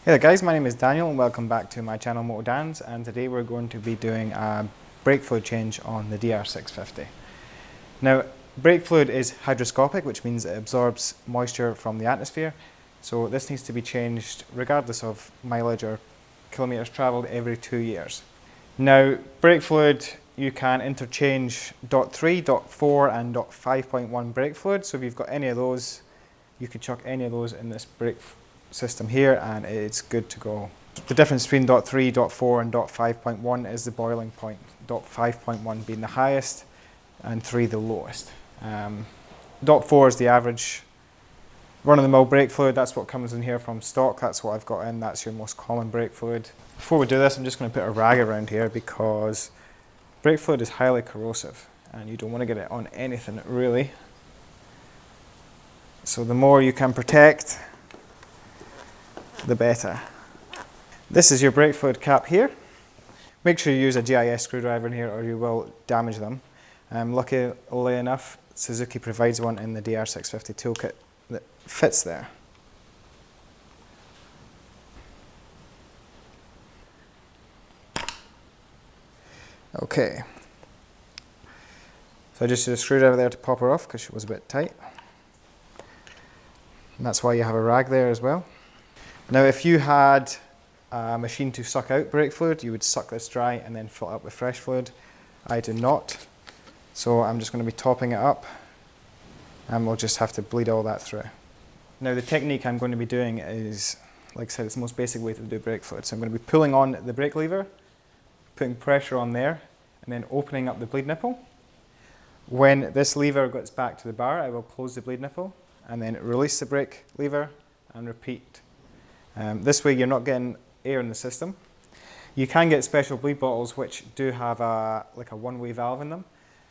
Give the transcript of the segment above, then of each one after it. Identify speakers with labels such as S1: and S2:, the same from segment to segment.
S1: Hey there guys, my name is Daniel and welcome back to my channel Moto Dans, and today we're going to be doing a brake fluid change on the DR650. Now, brake fluid is hygroscopic, which means it absorbs moisture from the atmosphere, so this needs to be changed regardless of mileage or kilometres travelled every 2 years. Now, brake fluid, you can interchange DOT3, DOT4 and DOT5.1 brake fluid, so if you've got any of those, you can chuck any of those in this brake system here and it's good to go. The difference between DOT3, DOT4 and DOT5.1 is the boiling point, DOT5.1 being the highest and 3 the lowest. DOT4 is the average run-of-the-mill brake fluid. That's what comes in here from stock. That's what I've got in. That's your most common brake fluid. Before we do this, I'm just going to put a rag around here because brake fluid is highly corrosive and you don't want to get it on anything really. So the more you can protect, the better. This is your brake fluid cap here. Make sure you use a GIS screwdriver in here or you will damage them. Luckily enough, Suzuki provides one in the DR650 toolkit that fits there. Okay. So I just used a screwdriver there to pop her off because she was a bit tight. And that's why you have a rag there as well. Now if you had a machine to suck out brake fluid, you would suck this dry and then fill it up with fresh fluid. I do not, so I'm just going to be topping it up and we'll just have to bleed all that through. Now the technique I'm going to be doing is, like I said, it's the most basic way to do brake fluid. So I'm going to be pulling on the brake lever, putting pressure on there and then opening up the bleed nipple. When this lever gets back to the bar, I will close the bleed nipple and then release the brake lever and repeat. This way you're not getting air in the system. You can get special bleed bottles which do have a one-way valve in them,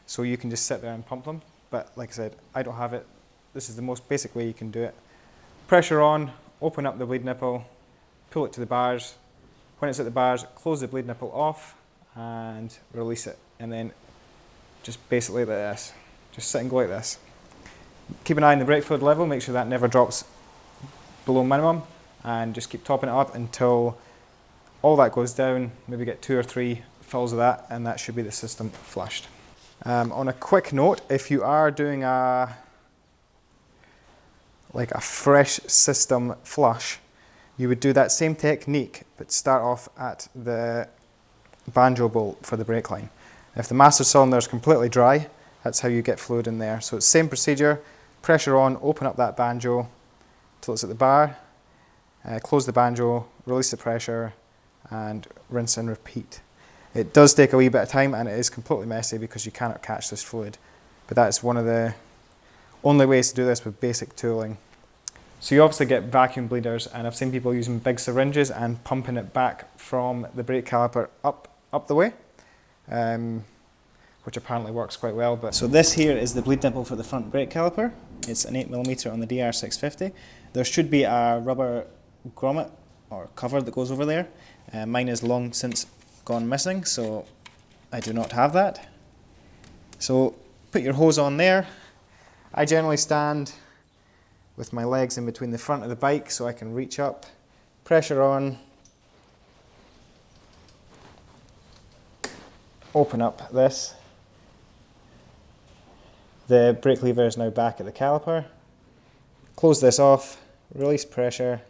S1: so you can just sit there and pump them, but like I said, I don't have it. This is the most basic way you can do it. Pressure on, open up the bleed nipple, pull it to the bars. When it's at the bars, close the bleed nipple off and release it, and then just basically like this. Just sit and go like this. Keep an eye on the brake fluid level, make sure that never drops below minimum, and just keep topping it up until all that goes down. Maybe get 2 or 3 fills of that and that should be the system flushed. On a quick note, if you are doing a fresh system flush, you would do that same technique but start off at the banjo bolt for the brake line. If the master cylinder is completely dry, that's how you get fluid in there. So it's the same procedure, pressure on, open up that banjo till it's at the bar, close the banjo, release the pressure and rinse and repeat. It does take a wee bit of time and it is completely messy because you cannot catch this fluid, but that's one of the only ways to do this with basic tooling. So you obviously get vacuum bleeders, and I've seen people using big syringes and pumping it back from the brake caliper up the way, which apparently works quite well. So this here is the bleed nipple for the front brake caliper. It's an 8mm on the DR650. There should be a rubber grommet or cover that goes over there. Mine is long since gone missing, so I do not have that. So put your hose on there. I generally stand with my legs in between the front of the bike so I can reach up, pressure on, open up this. The brake lever is now back at the caliper. Close this off, release pressure.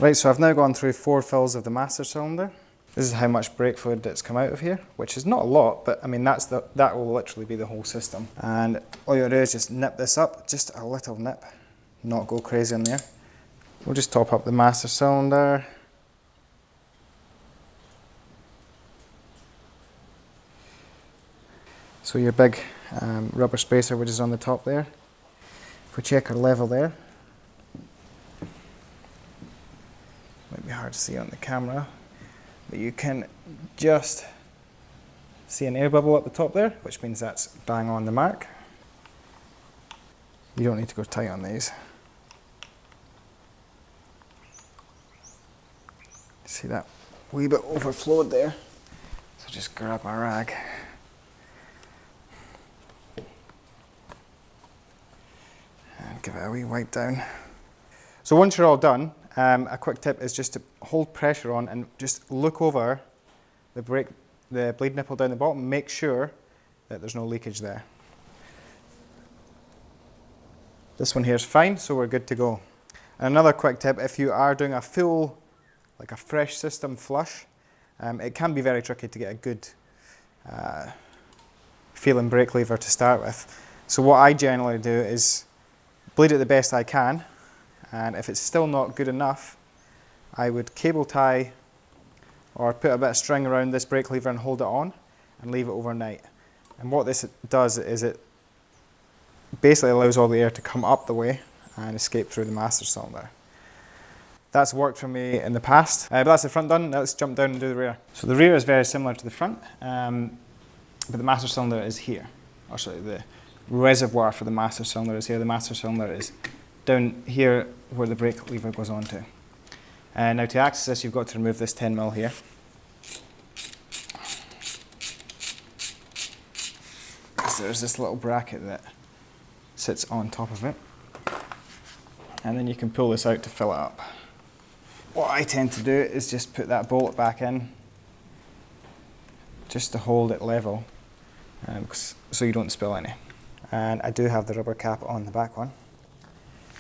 S1: Right, so I've now gone through 4 fills of the master cylinder. This is how much brake fluid that's come out of here, which is not a lot, but I mean that will literally be the whole system. And all you gotta do is just nip this up, just a little nip, not go crazy in there. We'll just top up the master cylinder. So your big rubber spacer which is on the top there. If we check our level there, might be hard to see on the camera, but you can just see an air bubble at the top there, which means that's bang on the mark. You don't need to go tight on these. See that wee bit overflowed there? So just grab my rag. And give it a wee wipe down. So once you're all done, a quick tip is just to hold pressure on and just look over the blade nipple down the bottom. Make sure that there's no leakage there. This one here is fine, so we're good to go. And another quick tip, if you are doing a full, like a fresh system flush, it can be very tricky to get a good feeling brake lever to start with. So what I generally do is bleed it the best I can, and if it's still not good enough, I would cable tie or put a bit of string around this brake lever and hold it on and leave it overnight. And what this does is it basically allows all the air to come up the way and escape through the master cylinder. That's worked for me in the past, but that's the front done. Now let's jump down and do the rear. So the rear is very similar to the front, but the master cylinder is here. Or sorry, the reservoir for the master cylinder is here. The master cylinder is down here where the brake lever goes on to. Now to access this, you've got to remove this 10mm here. So there's this little bracket that sits on top of it. And then you can pull this out to fill it up. What I tend to do is just put that bolt back in, just to hold it level, so you don't spill any. And I do have the rubber cap on the back one.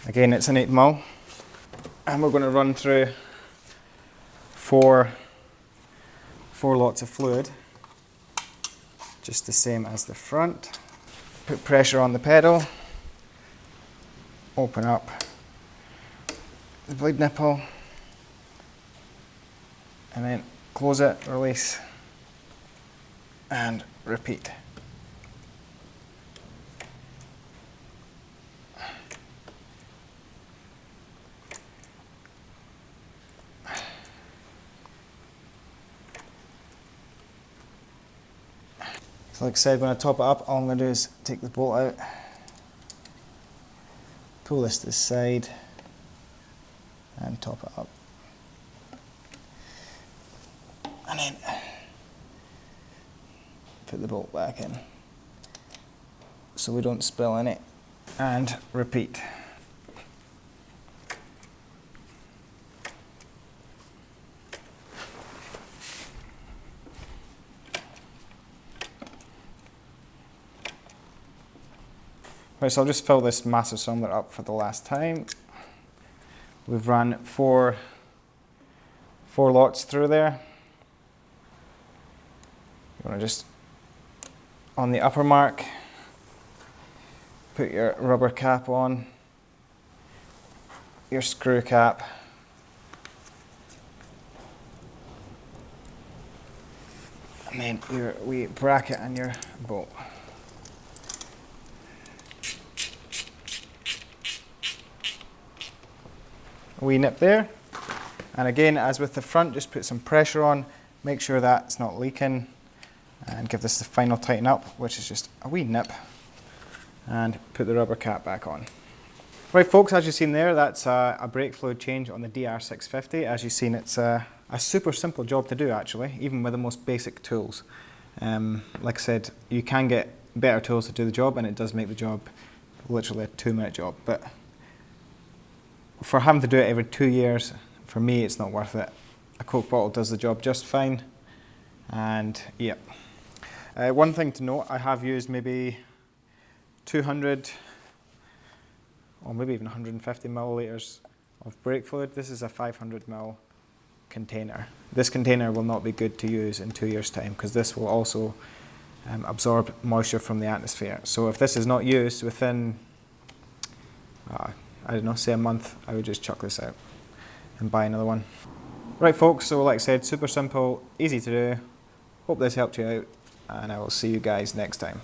S1: Again, it's an 8mm, and we're going to run through four lots of fluid, just the same as the front. Put pressure on the pedal, open up the blade nipple, and then close it, release, and repeat. So like I said, when I top it up, all I'm going to do is take the bolt out, pull this to the side, and top it up. And then put the bolt back in so we don't spill any, and repeat. Right, so I'll just fill this master cylinder up for the last time. We've run four lots through there. You want to just, on the upper mark, put your rubber cap on, your screw cap, and then your wee bracket and your bolt. A wee nip there, and again, as with the front, just put some pressure on, make sure that's not leaking, and give this the final tighten up, which is just a wee nip, and put the rubber cap back on. Right folks, as you've seen there, that's a brake fluid change on the DR650. As you've seen, it's a super simple job to do actually, even with the most basic tools. Like I said, you can get better tools to do the job, and it does make the job literally a 2-minute job, but for having to do it every 2 years, for me it's not worth it. A Coke bottle does the job just fine, and yep. One thing to note, I have used maybe 200 or maybe even 150 millilitres of brake fluid. This is a 500 ml container. This container will not be good to use in 2 years' time, because this will also absorb moisture from the atmosphere. So if this is not used within, I don't know, say a month, I would just chuck this out and buy another one. Right folks, so like I said, super simple, easy to do. Hope this helped you out, and I will see you guys next time.